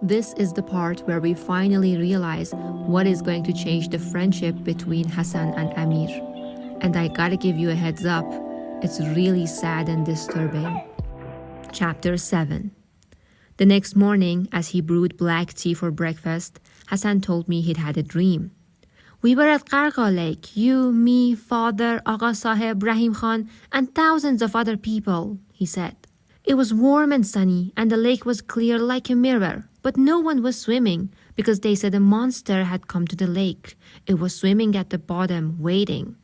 This is the part where we finally realize what is going to change the friendship between Hassan and Amir. And I gotta give you a heads up, it's really sad and disturbing. Chapter 7. The next morning, as he brewed black tea for breakfast, Hassan told me he'd had a dream. We were at Qarqa Lake, you, me, father, Agha Sahib, Rahim Khan, and thousands of other people, he said. It was warm and sunny, and the lake was clear like a mirror, but no one was swimming because they said a monster had come to the lake. It was swimming at the bottom, waiting.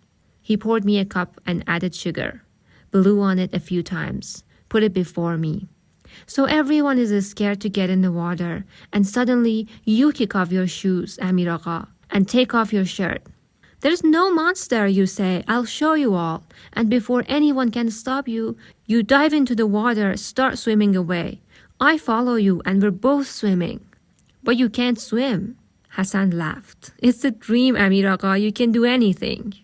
He poured me a cup and added sugar, blew on it a few times, put it before me. So everyone is scared to get in the water, and suddenly you kick off your shoes, Amir Agha, and take off your shirt. There's no monster, you say. I'll show you all. And before anyone can stop you, you dive into the water, start swimming away. I follow you, and we're both swimming. But you can't swim. Hassan laughed. It's a dream, Amir Agha. You can do anything.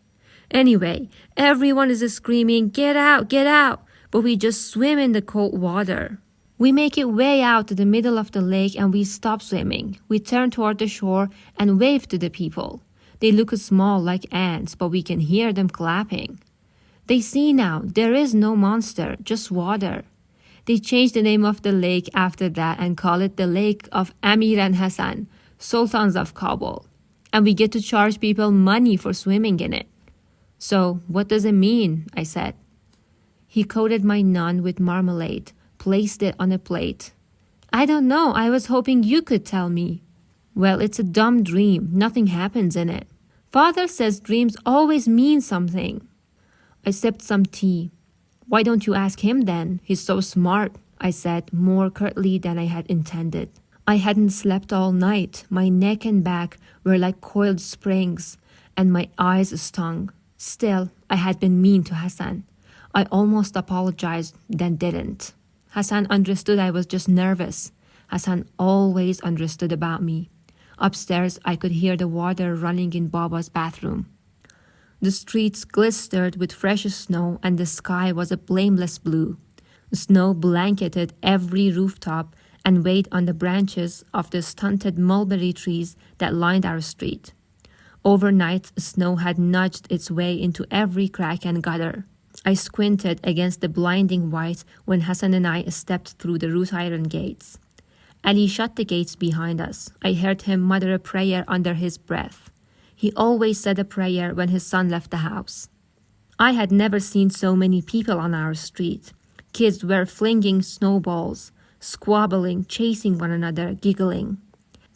Anyway, everyone is screaming, get out, get out. But we just swim in the cold water. We make it way out to the middle of the lake and we stop swimming. We turn toward the shore and wave to the people. They look small like ants, but we can hear them clapping. They see now, there is no monster, just water. They changed the name of the lake after that and call it the Lake of Amir and Hassan, Sultans of Kabul. And we get to charge people money for swimming in it. So, what does it mean? I said. He coated my naan with marmalade, placed it on a plate. I don't know, I was hoping you could tell me. Well, it's a dumb dream. Nothing happens in it. Father says dreams always mean something. I sipped some tea. Why don't you ask him then? He's so smart, I said, more curtly than I had intended. I hadn't slept all night. My neck and back were like coiled springs, and my eyes stung. Still, I had been mean to Hassan. I almost apologized, then didn't. Hassan understood I was just nervous. Hassan always understood about me. Upstairs, I could hear the water running in Baba's bathroom. The streets glistered with fresh snow and the sky was a blameless blue. Snow blanketed every rooftop and weighed on the branches of the stunted mulberry trees that lined our street. Overnight, snow had nudged its way into every crack and gutter. I squinted against the blinding white when Hassan and I stepped through the wrought iron gates. Ali shut the gates behind us. I heard him mutter a prayer under his breath. He always said a prayer when his son left the house. I had never seen so many people on our street. Kids were flinging snowballs, squabbling, chasing one another, giggling.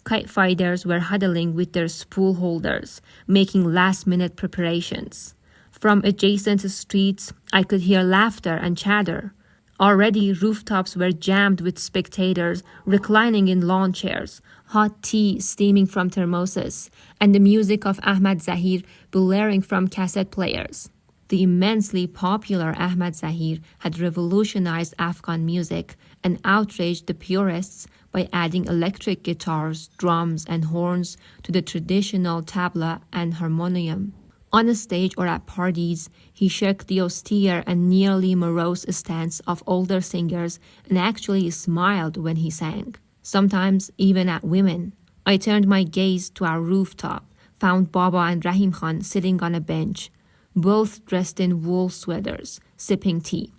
Kite fighters were huddling with their spool holders, making last-minute preparations. From adjacent streets, I could hear laughter and chatter. Already, rooftops were jammed with spectators reclining in lawn chairs, hot tea steaming from thermoses, and the music of Ahmad Zahir blaring from cassette players. The immensely popular Ahmad Zahir had revolutionized Afghan music and outraged the purists by adding electric guitars, drums, and horns to the traditional tabla and harmonium. On a stage or at parties, he shirked the austere and nearly morose stance of older singers and actually smiled when he sang, sometimes even at women. I turned my gaze to our rooftop, found Baba and Rahim Khan sitting on a bench, both dressed in wool sweaters, sipping tea.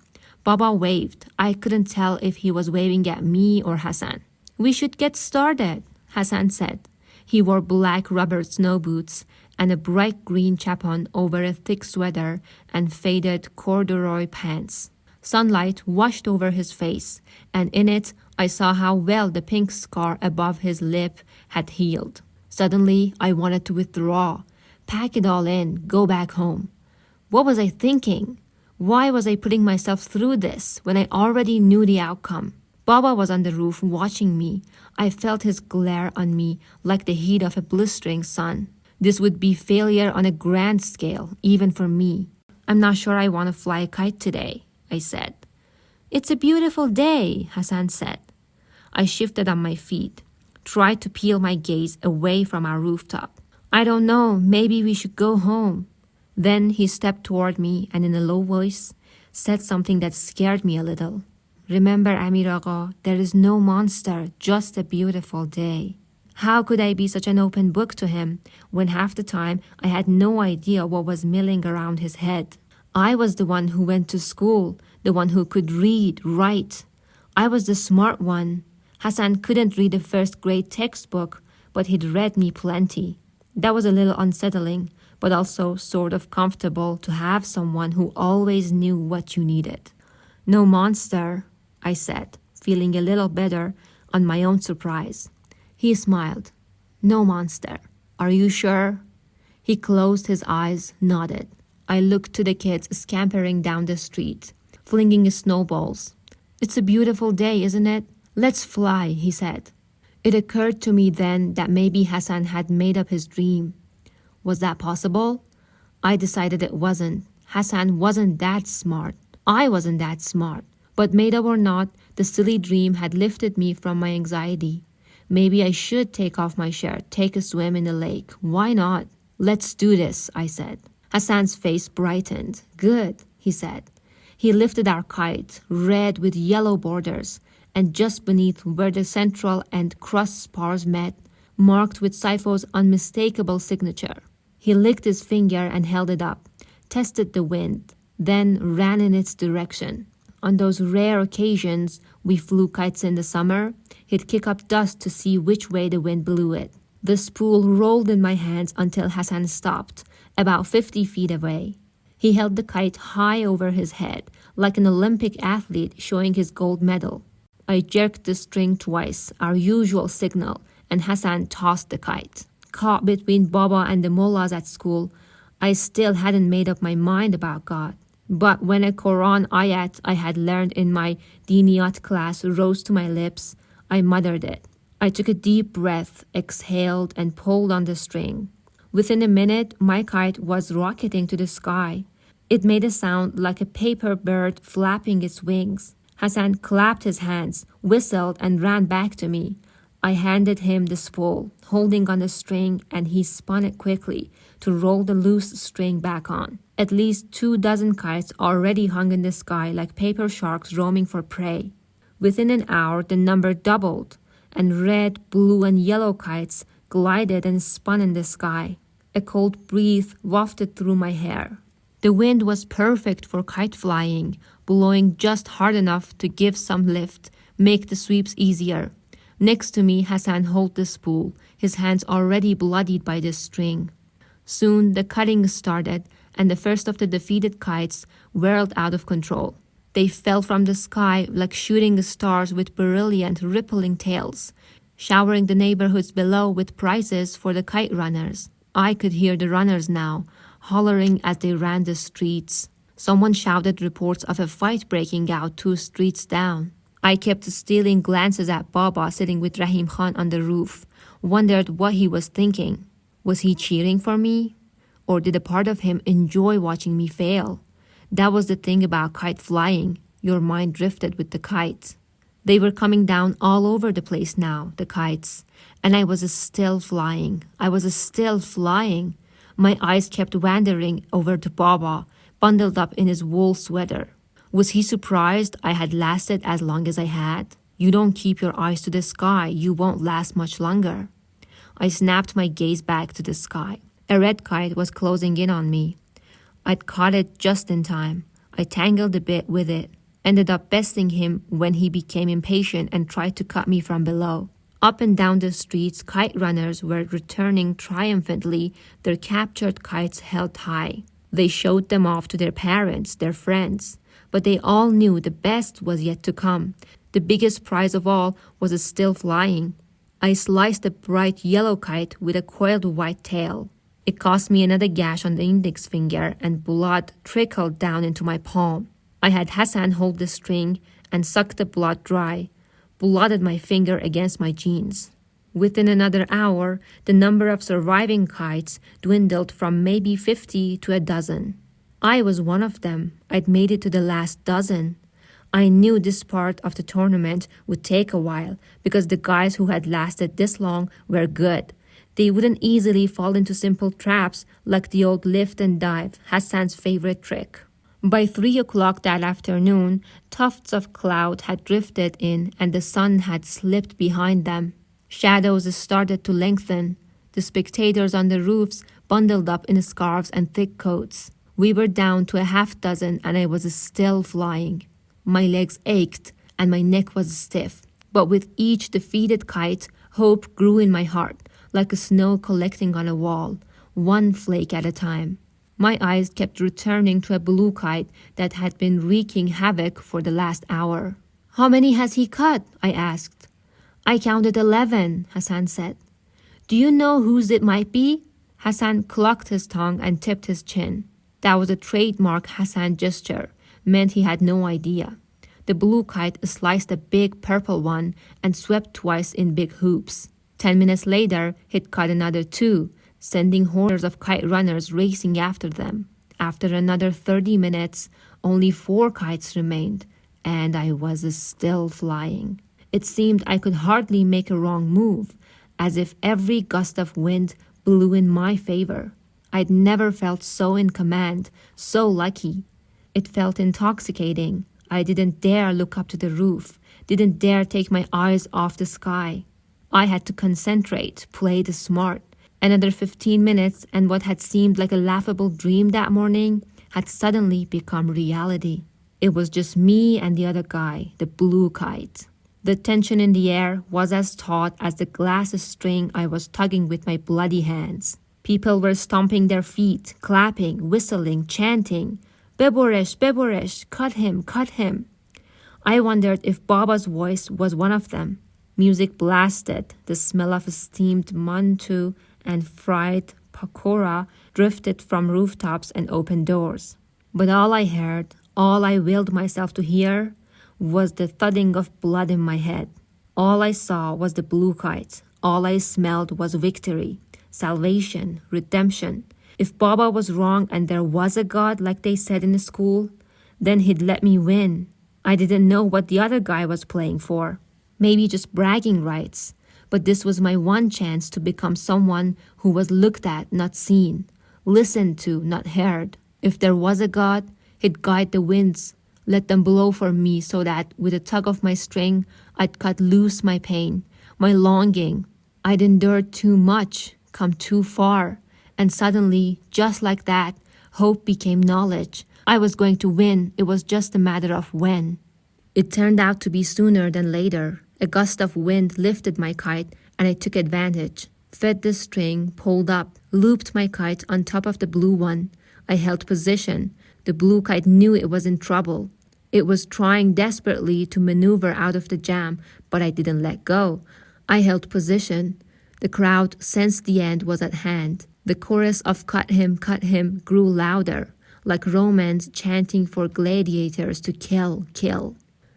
Baba waved. I couldn't tell if he was waving at me or Hassan. We should get started, Hassan said. He wore black rubber snow boots and a bright green chapon over a thick sweater and faded corduroy pants. Sunlight washed over his face, and in it I saw how well the pink scar above his lip had healed. Suddenly, I wanted to withdraw, pack it all in, go back home. What was I thinking? Why was I putting myself through this when I already knew the outcome? Baba was on the roof watching me. I felt his glare on me like the heat of a blistering sun. This would be failure on a grand scale, even for me. I'm not sure I want to fly a kite today, I said. It's a beautiful day, Hassan said. I shifted on my feet, tried to peel my gaze away from our rooftop. I don't know, maybe we should go home. Then he stepped toward me and in a low voice said something that scared me a little. Remember, Amir Agha, there is no monster, just a beautiful day. How could I be such an open book to him when half the time I had no idea what was milling around his head? I was the one who went to school, the one who could read, write. I was the smart one. Hassan couldn't read a first-grade textbook, but he'd read me plenty. That was a little unsettling, but also sort of comfortable to have someone who always knew what you needed. No monster, I said, feeling a little better on my own surprise. He smiled. No monster. Are you sure? He closed his eyes, nodded. I looked to the kids scampering down the street, flinging snowballs. It's a beautiful day, isn't it? Let's fly, he said. It occurred to me then that maybe Hassan had made up his dream. Was that possible? I decided it wasn't. Hassan wasn't that smart. I wasn't that smart. But made up or not, the silly dream had lifted me from my anxiety. Maybe I should take off my shirt, take a swim in the lake. Why not? Let's do this, I said. Hassan's face brightened. Good, he said. He lifted our kite, red with yellow borders, and just beneath where the central and cross spars met, marked with Saifo's unmistakable signature. He licked his finger and held it up, tested the wind, then ran in its direction. On those rare occasions we flew kites in the summer, he'd kick up dust to see which way the wind blew it. The spool rolled in my hands until Hassan stopped, about 50 feet away. He held the kite high over his head, like an Olympic athlete showing his gold medal. I jerked the string twice, our usual signal, and Hassan tossed the kite. Caught between Baba and the mullahs at school, I still hadn't made up my mind about God. But when a Quran ayat I had learned in my Diniyat class rose to my lips, I muttered it. I took a deep breath, exhaled, and pulled on the string. Within a minute, my kite was rocketing to the sky. It made a sound like a paper bird flapping its wings. Hassan clapped his hands, whistled, and ran back to me. I handed him the spool, holding on the string, and he spun it quickly to roll the loose string back on. At least 24 kites already hung in the sky like paper sharks roaming for prey. Within an hour, the number doubled, and red, blue, and yellow kites glided and spun in the sky. A cold breeze wafted through my hair. The wind was perfect for kite flying, blowing just hard enough to give some lift, make the sweeps easier. Next to me, Hassan held the spool, his hands already bloodied by the string. Soon the cutting started, and the first of the defeated kites whirled out of control. They fell from the sky like shooting stars with brilliant, rippling tails, showering the neighborhoods below with prizes for the kite runners. I could hear the runners now, hollering as they ran the streets. Someone shouted reports of a fight breaking out 2 streets down. I kept stealing glances at Baba sitting with Rahim Khan on the roof, wondered what he was thinking. Was he cheering for me? Or did a part of him enjoy watching me fail? That was the thing about kite flying. Your mind drifted with the kite. They were coming down all over the place now, the kites. And I was still flying. My eyes kept wandering over to Baba, bundled up in his wool sweater. Was he surprised I had lasted as long as I had? You don't keep your eyes to the sky, you won't last much longer. I snapped my gaze back to the sky. A red kite was closing in on me. I'd caught it just in time. I tangled a bit with it, ended up besting him when he became impatient and tried to cut me from below. Up and down the streets, kite runners were returning triumphantly, their captured kites held high. They showed them off to their parents, their friends. But they all knew the best was yet to come. The biggest prize of all was still flying. I sliced a bright yellow kite with a coiled white tail. It caused me another gash on the index finger, and blood trickled down into my palm. I had Hassan hold the string and suck the blood dry, blooded my finger against my jeans. Within another hour, the number of surviving kites dwindled from maybe 50 to a dozen. I was one of them. I'd made it to the last dozen. I knew this part of the tournament would take a while because the guys who had lasted this long were good. They wouldn't easily fall into simple traps like the old lift and dive, Hassan's favorite trick. By 3 o'clock that afternoon, tufts of cloud had drifted in and the sun had slipped behind them. Shadows started to lengthen. The spectators on the roofs bundled up in scarves and thick coats. We were down to a half dozen and I was still flying. My legs ached and my neck was stiff. But with each defeated kite, hope grew in my heart, like snow collecting on a wall, one flake at a time. My eyes kept returning to a blue kite that had been wreaking havoc for the last hour. "How many has he cut?" I asked. "I counted 11, Hassan said. "Do you know whose it might be?" Hassan clucked his tongue and tipped his chin. That was a trademark Hassan gesture, meant he had no idea. The blue kite sliced a big purple one and swept twice in big hoops. 10 minutes later, he'd cut another 2, sending hordes of kite runners racing after them. After another 30 minutes, only 4 kites remained, and I was still flying. It seemed I could hardly make a wrong move, as if every gust of wind blew in my favor. I'd never felt so in command, so lucky. It felt intoxicating. I didn't dare look up to the roof, didn't dare take my eyes off the sky. I had to concentrate, play the smart. Another 15 minutes and what had seemed like a laughable dream that morning had suddenly become reality. It was just me and the other guy, the blue kite. The tension in the air was as taut as the glass string I was tugging with my bloody hands. People were stomping their feet, clapping, whistling, chanting, "Beboresh, Beboresh, cut him, cut him." I wondered if Baba's voice was one of them. Music blasted, the smell of steamed mantu and fried pakora drifted from rooftops and open doors. But all I heard, all I willed myself to hear, was the thudding of blood in my head. All I saw was the blue kite. All I smelled was victory, salvation, redemption. If Baba was wrong and there was a God like they said in the school, then he'd let me win. I didn't know what the other guy was playing for. Maybe just bragging rights. But this was my one chance to become someone who was looked at, not seen, listened to, not heard. If there was a God, he'd guide the winds, let them blow for me so that with a tug of my string, I'd cut loose my pain, my longing. I'd endured too much, come too far, and suddenly, just like that, hope became knowledge. I was going to win. It was just a matter of when. It turned out to be sooner than later. A gust of wind lifted my kite, and I took advantage. Fed the string, pulled up, looped my kite on top of the blue one. I held position. The blue kite knew it was in trouble. It was trying desperately to maneuver out of the jam, but I didn't let go. I held position. The crowd sensed the end was at hand. The chorus of cut him, grew louder, like Romans chanting for gladiators to kill, kill.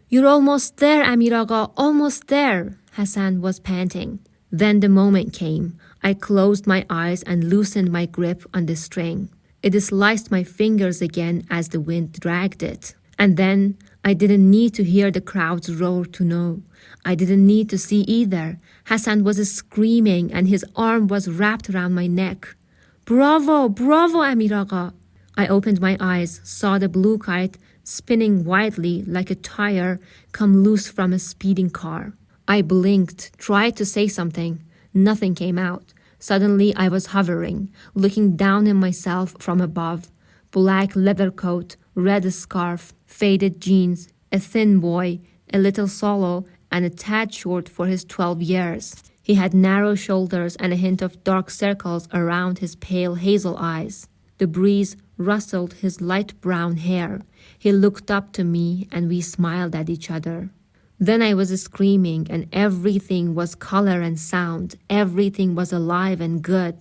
"You're almost there, Amir Agha, almost there," Hassan was panting. Then the moment came. I closed my eyes and loosened my grip on the string. It sliced my fingers again as the wind dragged it. And then I didn't need to hear the crowd's roar to know. I didn't need to see either. Hassan was screaming and his arm was wrapped around my neck. "Bravo, bravo, Amir Agha." I opened my eyes, saw the blue kite spinning wildly like a tire come loose from a speeding car. I blinked, tried to say something. Nothing came out. Suddenly I was hovering, looking down at myself from above. Black leather coat, red scarf, faded jeans, a thin boy, a little solo, and a tad short for his 12 years. He had narrow shoulders and a hint of dark circles around his pale hazel eyes. The breeze rustled his light brown hair. He looked up to me and we smiled at each other. Then I was screaming and everything was color and sound. Everything was alive and good.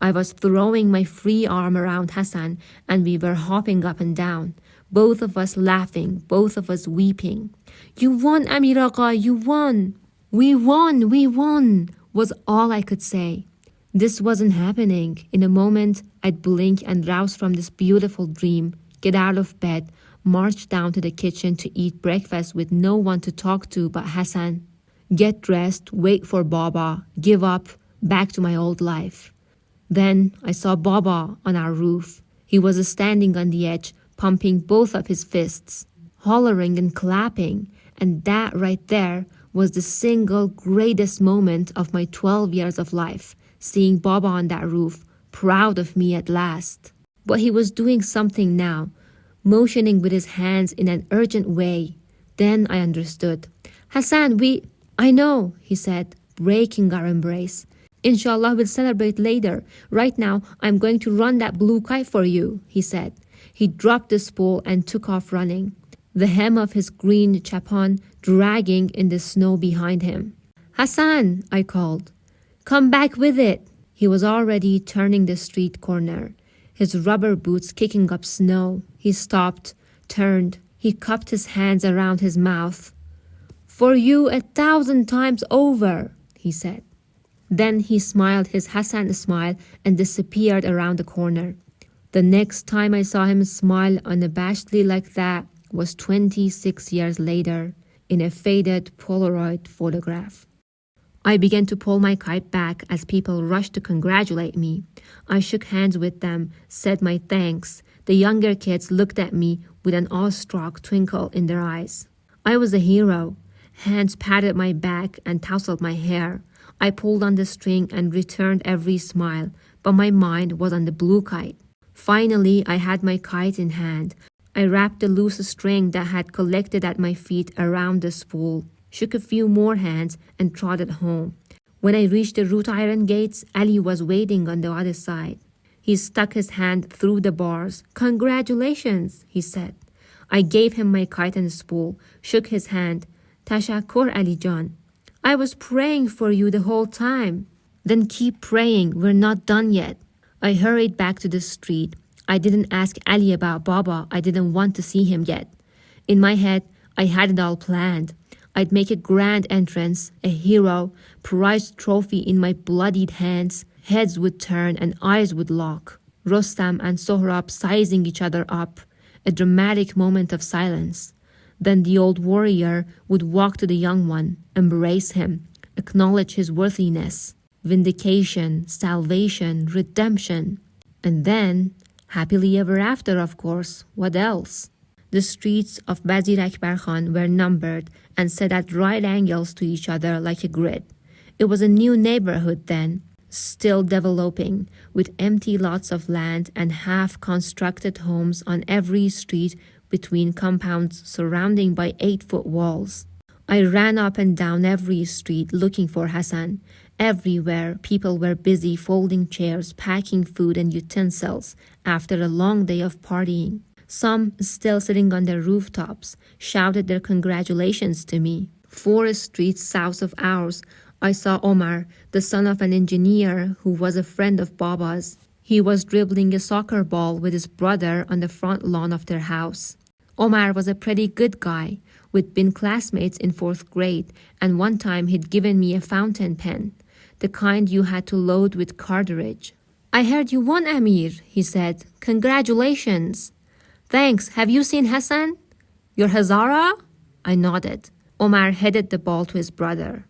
I was throwing my free arm around Hassan and we were hopping up and down. Both of us laughing, both of us weeping. "You won, Amir Agha, you won!" We won, was all I could say. This wasn't happening. In a moment, I'd blink and rouse from this beautiful dream, get out of bed, march down to the kitchen to eat breakfast with no one to talk to but Hassan. Get dressed, wait for Baba, give up, back to my old life. Then I saw Baba on our roof. He was standing on the edge, pumping both of his fists, hollering and clapping, and that right there was the single greatest moment of my 12 years of life, seeing Baba on that roof, proud of me at last. But he was doing something now, motioning with his hands in an urgent way. Then I understood. Hassan, I know, he said, breaking our embrace. Inshallah, we'll celebrate later. Right now, I'm going to run that blue kite for you, he said. He dropped the spool and took off running, the hem of his green chapon dragging in the snow behind him. Hassan, I called. Come back with it. He was already turning the street corner, his rubber boots kicking up snow. He stopped, turned. He cupped his hands around his mouth. For you 1,000 times over, he said. Then he smiled his Hassan smile and disappeared around the corner. The next time I saw him smile unabashedly like that was 26 years later in a faded Polaroid photograph. I began to pull my kite back as people rushed to congratulate me. I shook hands with them, said my thanks. The younger kids looked at me with an awestruck twinkle in their eyes. I was a hero. Hands patted my back and tousled my hair. I pulled on the string and returned every smile, but my mind was on the blue kite. Finally, I had my kite in hand. I wrapped the loose string that had collected at my feet around the spool, shook a few more hands, and trotted home. When I reached the wrought iron gates, Ali was waiting on the other side. He stuck his hand through the bars. Congratulations, he said. I gave him my kite and spool, shook his hand. Tashakkur, Ali Jan. I was praying for you the whole time. Then keep praying, we're not done yet. I hurried back to the street. I didn't ask Ali about Baba. I didn't want to see him yet. In my head, I had it all planned. I'd make a grand entrance, a hero, prized trophy in my bloodied hands. Heads would turn and eyes would lock. Rostam and Sohrab sizing each other up. A dramatic moment of silence. Then the old warrior would walk to the young one, embrace him, acknowledge his worthiness. Vindication, salvation, redemption. And then, happily ever after, of course. What else? The streets of Bazir Akbar Khan were numbered and set at right angles to each other like a grid. It was a new neighborhood then, still developing, with empty lots of land and half-constructed homes on every street between compounds surrounding by 8-foot walls. I ran up and down every street looking for Hassan. Everywhere, people were busy folding chairs, packing food and utensils after a long day of partying. Some, still sitting on their rooftops, shouted their congratulations to me. 4 streets south of ours, I saw Omar, the son of an engineer who was a friend of Baba's. He was dribbling a soccer ball with his brother on the front lawn of their house. Omar was a pretty good guy. We'd been classmates in 4th grade, and one time he'd given me a fountain pen, the kind you had to load with cartridge. I heard you won, Amir, he said. Congratulations. Thanks. Have you seen Hassan? Your Hazara? I nodded. Omar headed the ball to his brother.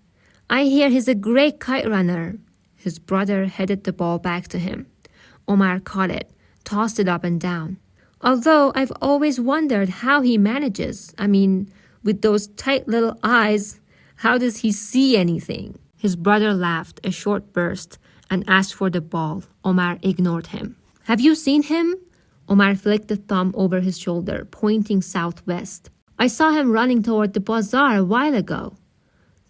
I hear he's a great kite runner. His brother headed the ball back to him. Omar caught it, tossed it up and down. Although I've always wondered how he manages. With those tight little eyes, how does he see anything? His brother laughed, a short burst, and asked for the ball. Omar ignored him. Have you seen him? Omar flicked a thumb over his shoulder, pointing southwest. I saw him running toward the bazaar a while ago.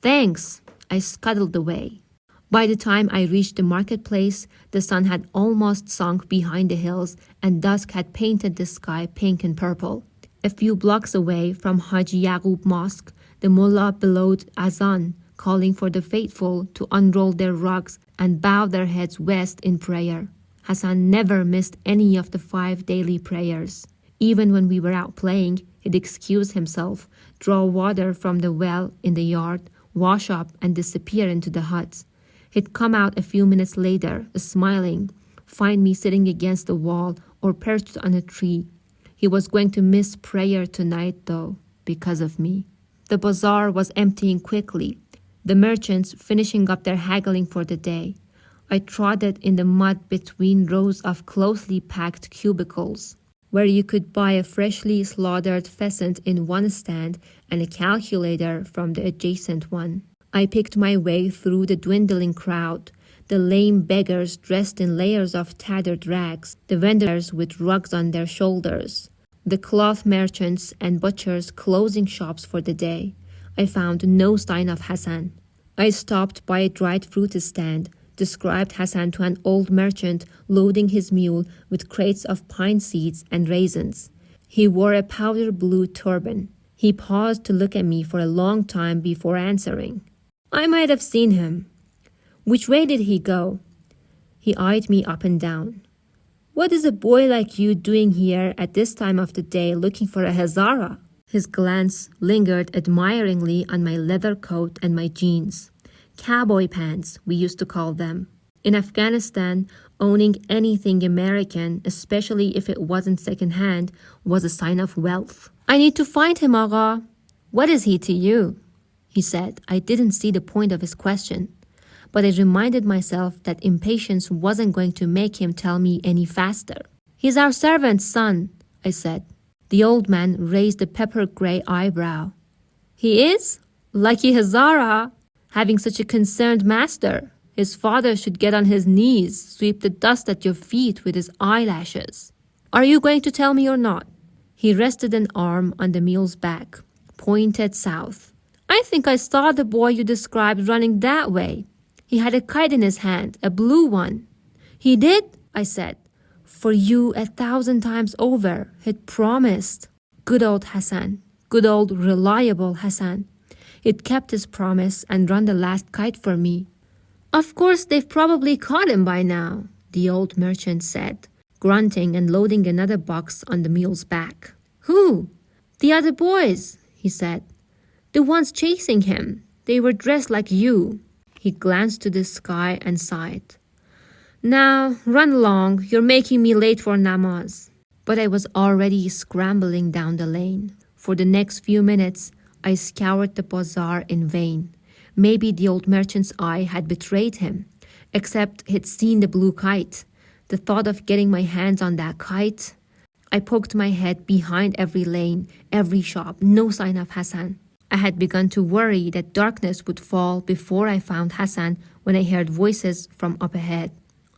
Thanks. I scuttled away. By the time I reached the marketplace, the sun had almost sunk behind the hills and dusk had painted the sky pink and purple. A few blocks away from Haji Yaqub Mosque, the mullah bellowed azan, calling for the faithful to unroll their rugs and bow their heads west in prayer. Hassan never missed any of the 5 daily prayers. Even when we were out playing, he'd excuse himself, draw water from the well in the yard, wash up and disappear into the huts. He'd come out a few minutes later, smiling, find me sitting against the wall or perched on a tree. He was going to miss prayer tonight, though, because of me. The bazaar was emptying quickly, the merchants finishing up their haggling for the day. I trotted in the mud between rows of closely packed cubicles. where you could buy a freshly slaughtered pheasant in one stand and a calculator from the adjacent one. I picked my way through the dwindling crowd, the lame beggars dressed in layers of tattered rags, the vendors with rugs on their shoulders, the cloth merchants and butchers closing shops for the day. I found no sign of Hassan. I stopped by a dried fruit stand, described Hassan to an old merchant loading his mule with crates of pine seeds and raisins. He wore a powder blue turban. He paused to look at me for a long time before answering. I might have seen him. Which way did he go? He eyed me up and down. What is a boy like you doing here at this time of the day looking for a Hazara? His glance lingered admiringly on my leather coat and my jeans. Cowboy pants, we used to call them. In Afghanistan, owning anything American, especially if it wasn't secondhand, was a sign of wealth. I need to find him, Agha. What is he to you? He said. I didn't see the point of his question, but I reminded myself that impatience wasn't going to make him tell me any faster. He's our servant's son, I said. The old man raised a pepper-gray eyebrow. He is? Lucky Hazara, having such a concerned master. His father should get on his knees, sweep the dust at your feet with his eyelashes. Are you going to tell me or not? He rested an arm on the mule's back, pointed south. I think I saw the boy you described running that way. He had a kite in his hand, a blue one. He did? I said. For you 1,000 times over, he'd promised. Good old Hassan. Good old reliable Hassan. He'd kept his promise and run the last kite for me. Of course, they've probably caught him by now, the old merchant said, grunting and loading another box on the mule's back. Who? The other boys, he said. The ones chasing him. They were dressed like you. He glanced to the sky and sighed. Now, run along. You're making me late for namaz. But I was already scrambling down the lane. For the next few minutes, I scoured the bazaar in vain. Maybe the old merchant's eye had betrayed him, except he'd seen the blue kite. The thought of getting my hands on that kite. I poked my head behind every lane, every shop, no sign of Hassan. I had begun to worry that darkness would fall before I found Hassan when I heard voices from up ahead.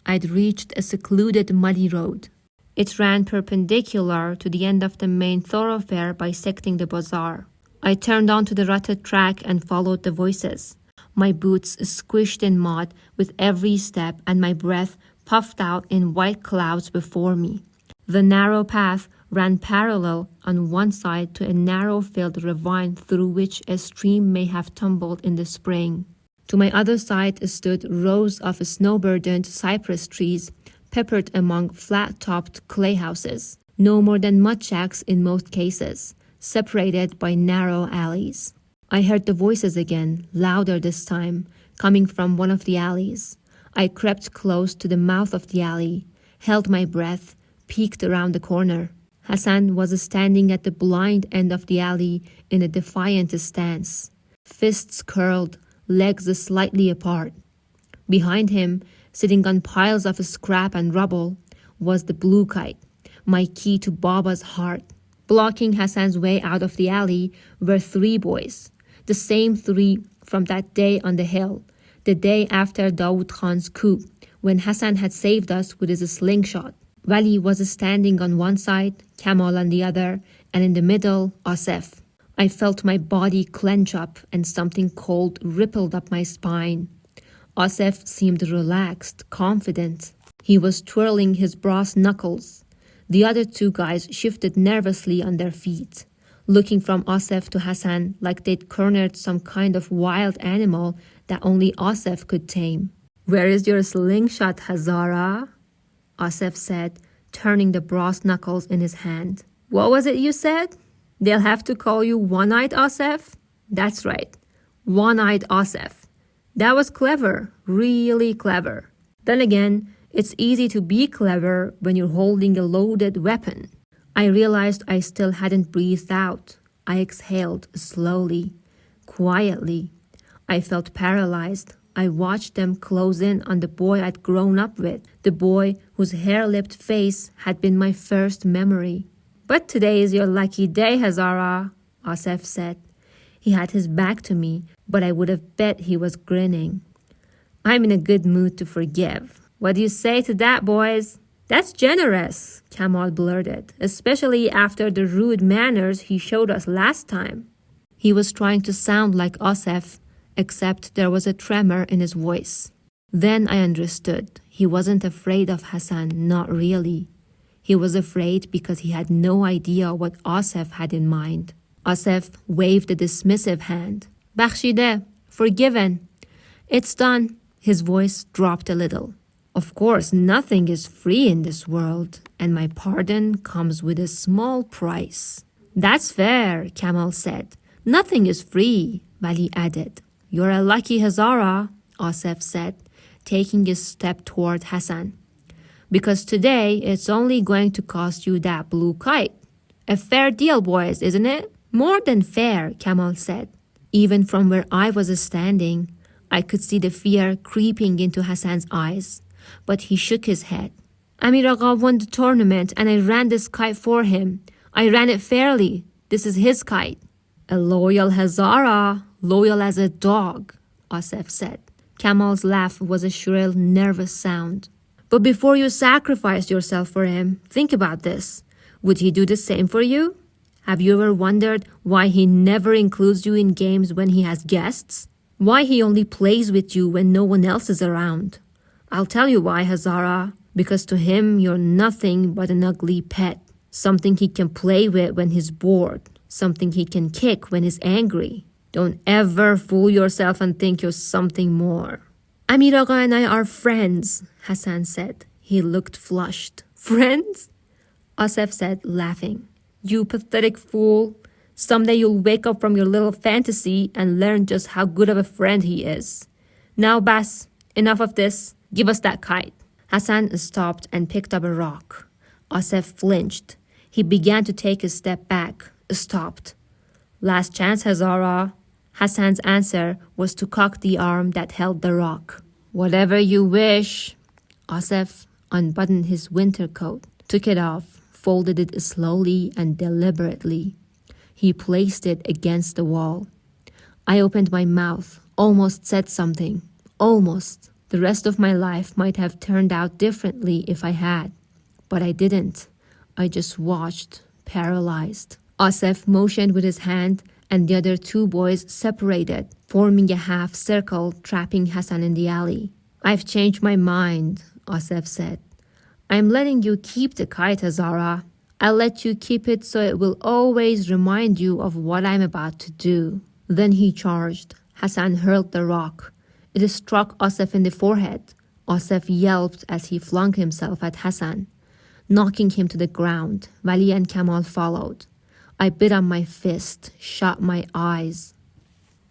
I'd reached a secluded muddy road. It ran perpendicular to the end of the main thoroughfare bisecting the bazaar. I turned onto the rutted track and followed the voices. My boots squished in mud with every step and my breath puffed out in white clouds before me. The narrow path ran parallel on one side to a narrow-filled ravine through which a stream may have tumbled in the spring. To my other side stood rows of snow-burdened cypress trees peppered among flat-topped clay houses, no more than mud shacks in most cases, separated by narrow alleys. I heard the voices again, louder this time, coming from one of the alleys. I crept close to the mouth of the alley, held my breath, peeked around the corner. Hassan was standing at the blind end of the alley in a defiant stance, fists curled, legs slightly apart. Behind him, sitting on piles of scrap and rubble, was the blue kite, my key to Baba's heart. Blocking Hassan's way out of the alley were 3 boys, the same 3 from that day on the hill, the day after Dawood Khan's coup, when Hassan had saved us with his slingshot. Wali was standing on one side, Kamal on the other, and in the middle, Asef. I felt my body clench up and something cold rippled up my spine. Asef seemed relaxed, confident. He was twirling his brass knuckles. The other 2 guys shifted nervously on their feet, looking from Asef to Hassan like they'd cornered some kind of wild animal that only Asef could tame. Where is your slingshot, Hazara? Asef said, turning the brass knuckles in his hand. What was it you said? They'll have to call you One-Eyed Asef? That's right, One-Eyed Asef. That was clever, really clever. Then again, it's easy to be clever when you're holding a loaded weapon. I realized I still hadn't breathed out. I exhaled slowly, quietly. I felt paralyzed, I watched them close in on the boy I'd grown up with, the boy whose hair-lipped face had been my first memory. "But today is your lucky day, Hazara," Asef said. He had his back to me, but I would have bet he was grinning. "I'm in a good mood to forgive. What do you say to that, boys?" "That's generous," Kamal blurted, "especially after the rude manners he showed us last time." He was trying to sound like Asef, except there was a tremor in his voice. Then I understood. He wasn't afraid of Hassan, not really. He was afraid because he had no idea what Asef had in mind. Asef waved a dismissive hand. "Bakhshide, forgiven. It's done." His voice dropped a little. "Of course, nothing is free in this world, and my pardon comes with a small price." "That's fair," Kamal said. "Nothing is free," Vali added. "You're a lucky Hazara," Asef said, taking a step toward Hassan. "Because today it's only going to cost you that blue kite. A fair deal, boys, isn't it?" "More than fair," Kamal said. Even from where I was standing, I could see the fear creeping into Hassan's eyes, but he shook his head. "Amir Agha won the tournament and I ran this kite for him. I ran it fairly. This is his kite." "A loyal Hazara, loyal as a dog," Asef said. Kamal's laugh was a shrill, nervous sound. "But before you sacrifice yourself for him, think about this. Would he do the same for you? Have you ever wondered why he never includes you in games when he has guests? Why he only plays with you when no one else is around? I'll tell you why, Hazara. Because to him, you're nothing but an ugly pet. Something he can play with when he's bored. Something he can kick when he's angry. Don't ever fool yourself and think you're something more." "Amir Agha and I are friends," Hassan said. He looked flushed. "Friends?" Asef said, laughing. "You pathetic fool. Someday you'll wake up from your little fantasy and learn just how good of a friend he is. Now, Bas, enough of this. Give us that kite." Hassan stopped and picked up a rock. Asef flinched. He began to take a step back, stopped. "Last chance, Hazara." Hassan's answer was to cock the arm that held the rock. "Whatever you wish." Asef unbuttoned his winter coat, took it off, folded it slowly and deliberately. He placed it against the wall. I opened my mouth, almost said something. Almost. The rest of my life might have turned out differently if I had. But I didn't. I just watched, paralyzed. Asef motioned with his hand, and the other two boys separated, forming a half circle, trapping Hassan in the alley. "I've changed my mind," Asef said. "I'm letting you keep the kite, Hazara. I'll let you keep it so it will always remind you of what I'm about to do." Then he charged. Hassan hurled the rock. It struck Asef in the forehead. Asef yelped as he flung himself at Hassan, knocking him to the ground. Vali and Kamal followed. I bit on my fist, shut my eyes.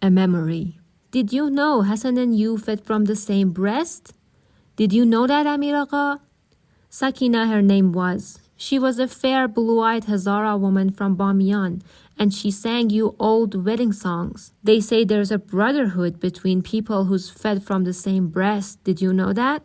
A memory. "Did you know Hassan and you fed from the same breast? Did you know that, Amir Agha?" Sakina, her name was. She was a fair, blue-eyed Hazara woman from Bamiyan, and she sang you old wedding songs. They say there's a brotherhood between people who's fed from the same breast. Did you know that?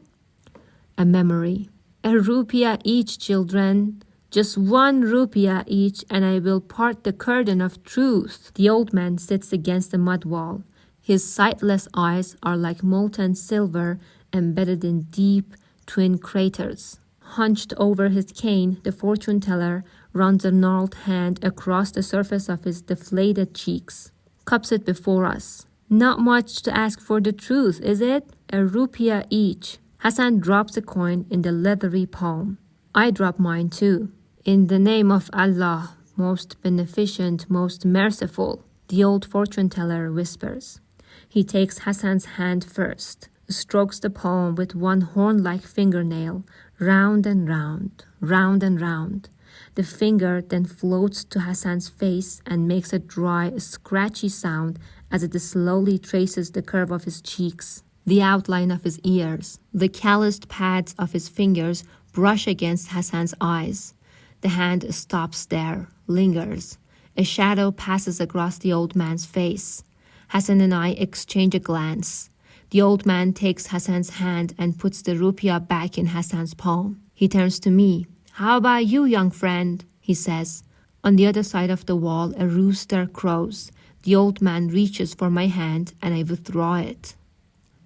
A memory. "A rupiah each, children. Just 1 rupiah each, and I will part the curtain of truth." The old man sits against the mud wall. His sightless eyes are like molten silver embedded in deep, twin craters. Hunched over his cane, the fortune teller runs a gnarled hand across the surface of his deflated cheeks. Cups it before us. "Not much to ask for the truth, is it? A rupiah each." Hassan drops a coin in the leathery palm. I drop mine too. "In the name of Allah, most beneficent, most merciful," the old fortune teller whispers. He takes Hassan's hand first, strokes the palm with one horn-like fingernail, round and round, round and round. The finger then floats to Hassan's face and makes a dry, scratchy sound as it slowly traces the curve of his cheeks, the outline of his ears. The calloused pads of his fingers brush against Hassan's eyes. The hand stops there, lingers. A shadow passes across the old man's face. Hassan and I exchange a glance. The old man takes Hassan's hand and puts the rupiah back in Hassan's palm. He turns to me. How about you, young friend? He says. On the other side of the wall, a rooster crows. The old man reaches for my hand and I withdraw it.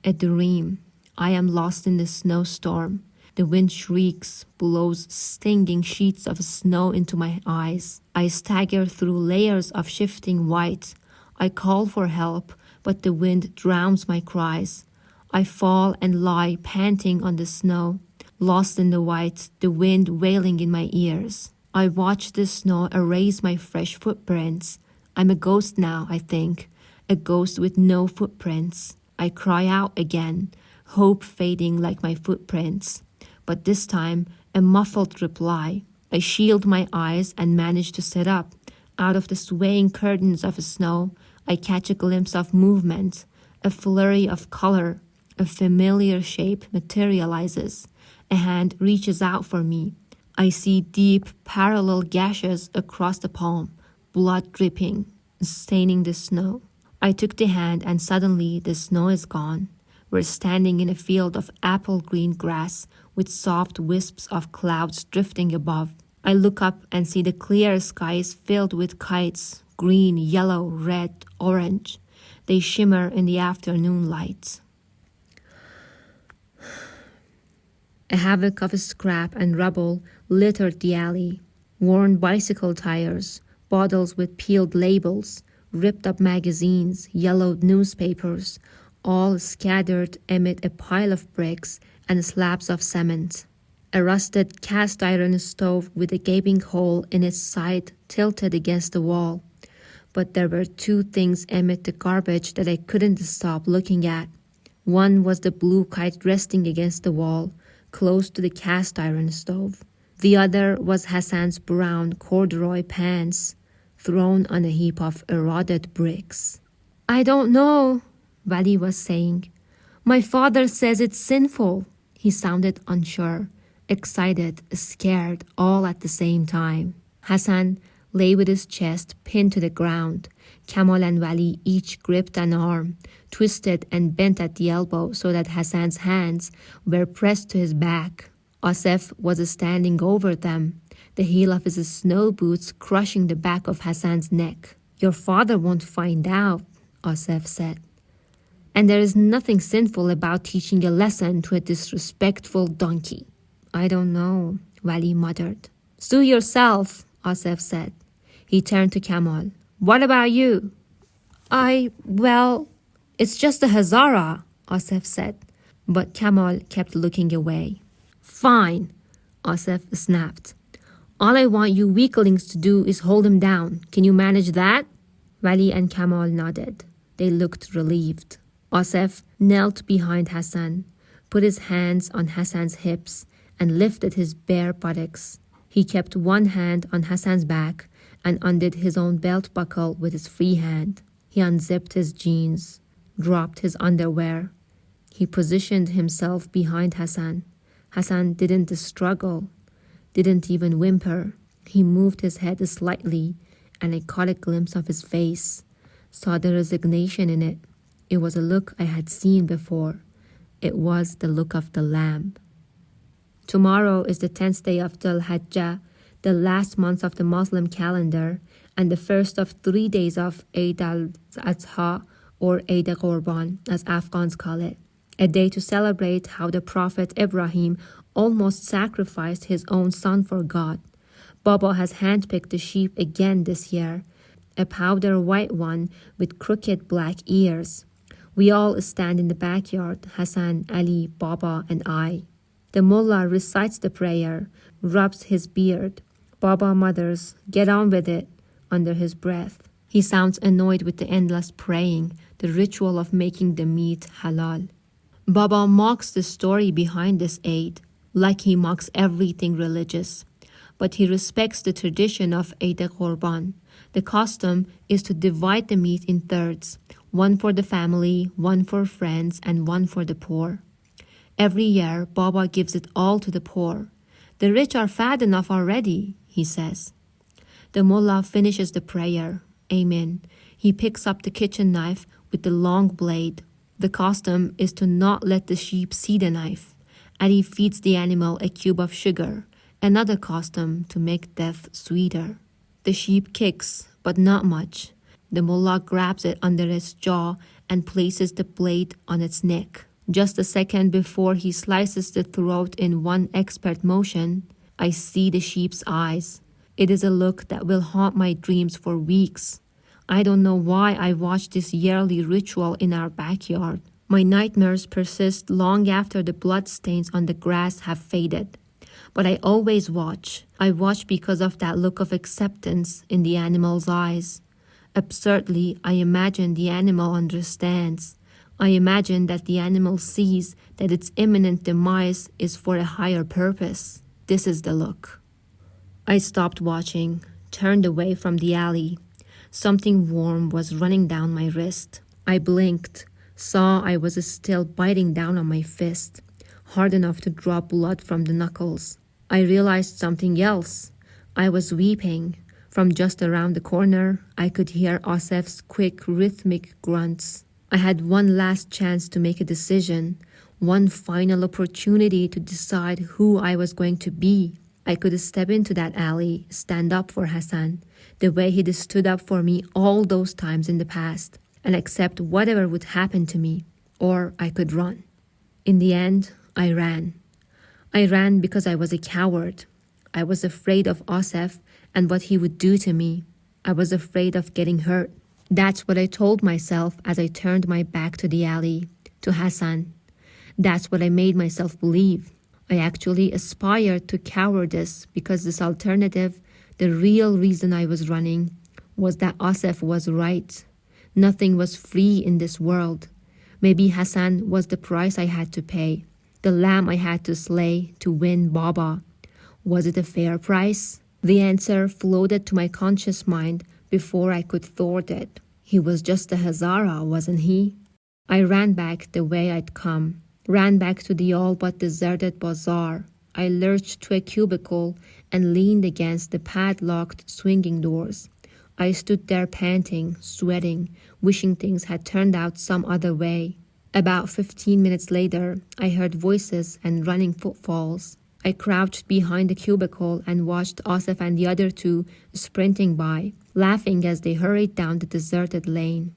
A dream. I am lost in the snowstorm. The wind shrieks, blows stinging sheets of snow into my eyes. I stagger through layers of shifting white. I call for help, but the wind drowns my cries. I fall and lie panting on the snow, lost in the white, the wind wailing in my ears. I watch the snow erase my fresh footprints. I'm a ghost now, I think, a ghost with no footprints. I cry out again, hope fading like my footprints. But this time, a muffled reply. I shield my eyes and manage to sit up. Out of the swaying curtains of snow, I catch a glimpse of movement. A flurry of color, a familiar shape materializes. A hand reaches out for me. I see deep, parallel gashes across the palm, blood dripping, staining the snow. I took the hand and suddenly the snow is gone. We're standing in a field of apple green grass with soft wisps of clouds drifting above. I look up and see the clear skies filled with kites, green, yellow, red, orange. They shimmer in the afternoon light. A havoc of scrap and rubble littered the alley. Worn bicycle tires, bottles with peeled labels, ripped up magazines, yellowed newspapers, all scattered amid a pile of bricks and slabs of cement. A rusted cast iron stove with a gaping hole in its side tilted against the wall. But there were two things amid the garbage that I couldn't stop looking at. One was the blue kite resting against the wall, close to the cast iron stove. The other was Hassan's brown corduroy pants, thrown on a heap of eroded bricks. I don't know, Wali was saying. My father says it's sinful. He sounded unsure, excited, scared, all at the same time. Hassan lay with his chest pinned to the ground. Kamal and Wali each gripped an arm, twisted and bent at the elbow so that Hassan's hands were pressed to his back. Asef was standing over them, the heel of his snow boots crushing the back of Hassan's neck. Your father won't find out, Asef said. And there is nothing sinful about teaching a lesson to a disrespectful donkey. I don't know, Wali muttered. Sue yourself, Asef said. He turned to Kamal. What about you? Well, it's just a Hazara, Asef said. But Kamal kept looking away. Fine, Asef snapped. All I want you weaklings to do is hold him down. Can you manage that? Wali and Kamal nodded. They looked relieved. Asef knelt behind Hassan, put his hands on Hassan's hips, and lifted his bare buttocks. He kept one hand on Hassan's back and undid his own belt buckle with his free hand. He unzipped his jeans, dropped his underwear. He positioned himself behind Hassan. Hassan didn't struggle, didn't even whimper. He moved his head slightly, and I caught a glimpse of his face, saw the resignation in it. It was a look I had seen before. It was the look of the lamb. Tomorrow is the 10th day of Dhul Hijjah, the last month of the Muslim calendar, and the first of 3 days of Eid al-Adha, or Eid al-Qurban, as Afghans call it. A day to celebrate how the Prophet Ibrahim almost sacrificed his own son for God. Baba has handpicked the sheep again this year, a powder white one with crooked black ears. We all stand in the backyard, Hassan, Ali, Baba, and I. The mullah recites the prayer, rubs his beard. Baba mutters, "Get on with it," under his breath. He sounds annoyed with the endless praying, the ritual of making the meat halal. Baba mocks the story behind this Eid, like he mocks everything religious. But he respects the tradition of Eid al-Qurban. The custom is to divide the meat in thirds, one for the family, one for friends, and one for the poor. Every year, Baba gives it all to the poor. The rich are fat enough already, he says. The mullah finishes the prayer. Amen. He picks up the kitchen knife with the long blade. The custom is to not let the sheep see the knife. Ali feeds the animal a cube of sugar, another custom to make death sweeter. The sheep kicks, but not much. The mullah grabs it under its jaw and places the blade on its neck. Just a second before he slices the throat in one expert motion, I see the sheep's eyes. It is a look that will haunt my dreams for weeks. I don't know why I watch this yearly ritual in our backyard. My nightmares persist long after the bloodstains on the grass have faded. But I always watch. I watch because of that look of acceptance in the animal's eyes. Absurdly, I imagine the animal understands. I imagine that the animal sees that its imminent demise is for a higher purpose. This is the look. I stopped watching, turned away from the alley. Something warm was running down my wrist. I blinked, saw I was still biting down on my fist, hard enough to draw blood from the knuckles. I realized something else. I was weeping. From just around the corner, I could hear Asef's quick, rhythmic grunts. I had one last chance to make a decision, one final opportunity to decide who I was going to be. I could step into that alley, stand up for Hassan, the way he'd stood up for me all those times in the past, and accept whatever would happen to me, or I could run. In the end, I ran. I ran because I was a coward. I was afraid of Asef and what he would do to me. I was afraid of getting hurt. That's what I told myself as I turned my back to the alley, to Hassan. That's what I made myself believe. I actually aspired to cowardice because this alternative, the real reason I was running, was that Asef was right. Nothing was free in this world. Maybe Hassan was the price I had to pay, the lamb I had to slay to win Baba. Was it a fair price? The answer floated to my conscious mind before I could thwart it. He was just a Hazara, wasn't he? I ran back the way I'd come, ran back to the all but deserted bazaar. I lurched to a cubicle and leaned against the padlocked swinging doors. I stood there panting, sweating, wishing things had turned out some other way. About 15 minutes later, I heard voices and running footfalls. I crouched behind the cubicle and watched Asef and the other two sprinting by, laughing as they hurried down the deserted lane.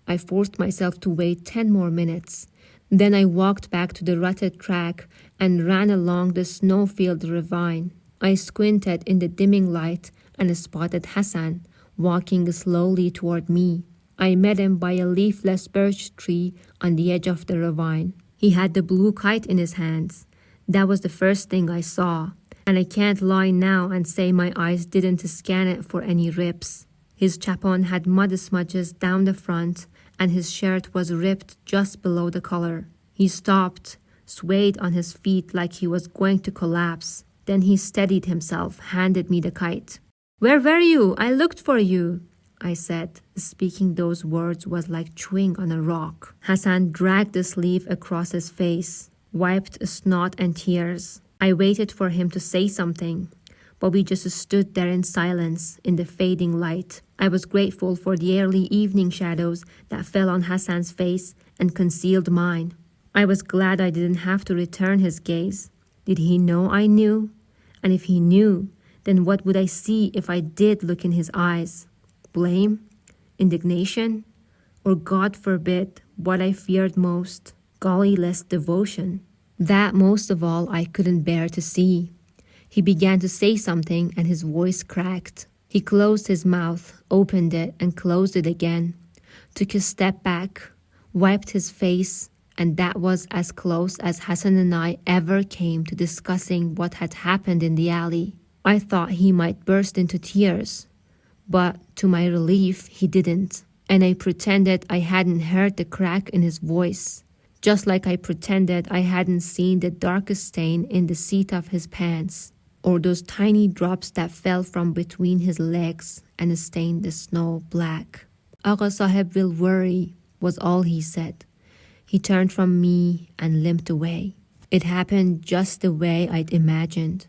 I forced myself to wait 10 more minutes. Then I walked back to the rutted track and ran along the snow-filled ravine. I squinted in the dimming light and spotted Hassan walking slowly toward me. I met him by a leafless birch tree on the edge of the ravine. He had the blue kite in his hands. That was the first thing I saw, and I can't lie now and say my eyes didn't scan it for any rips. His chapon had mud smudges down the front, and his shirt was ripped just below the collar. He stopped, swayed on his feet like he was going to collapse. Then he steadied himself, handed me the kite. "Where were you? I looked for you," I said. Speaking those words was like chewing on a rock. Hassan dragged the sleeve across his face, wiped snot and tears. I waited for him to say something, but we just stood there in silence in the fading light. I was grateful for the early evening shadows that fell on Hassan's face and concealed mine. I was glad I didn't have to return his gaze. Did he know I knew? And if he knew, then what would I see if I did look in his eyes? Blame? Indignation? Or, God forbid, what I feared most, golly-less devotion? That, most of all, I couldn't bear to see. He began to say something and his voice cracked. He closed his mouth, opened it and closed it again, took a step back, wiped his face, and that was as close as Hassan and I ever came to discussing what had happened in the alley. I thought he might burst into tears, but to my relief, he didn't, and I pretended I hadn't heard the crack in his voice, just like I pretended I hadn't seen the darkest stain in the seat of his pants, or those tiny drops that fell from between his legs and stained the snow black. "Agha Sahib will worry," was all he said. He turned from me and limped away. It happened just the way I'd imagined.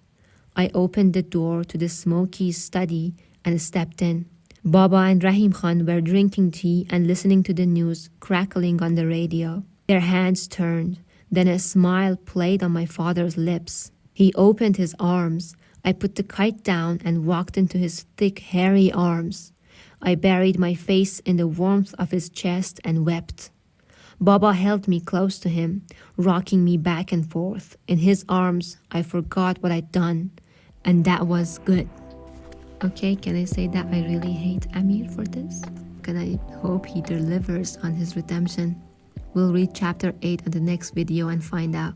I opened the door to the smoky study and stepped in. Baba and Rahim Khan were drinking tea and listening to the news crackling on the radio. Their hands turned. Then a smile played on my father's lips. He opened his arms. I put the kite down and walked into his thick, hairy arms. I buried my face in the warmth of his chest and wept. Baba held me close to him, rocking me back and forth. In his arms, I forgot what I'd done, and that was good. Okay, can I say that I really hate Amir for this? Can I hope he delivers on his redemption? We'll read chapter 8 in the next video and find out.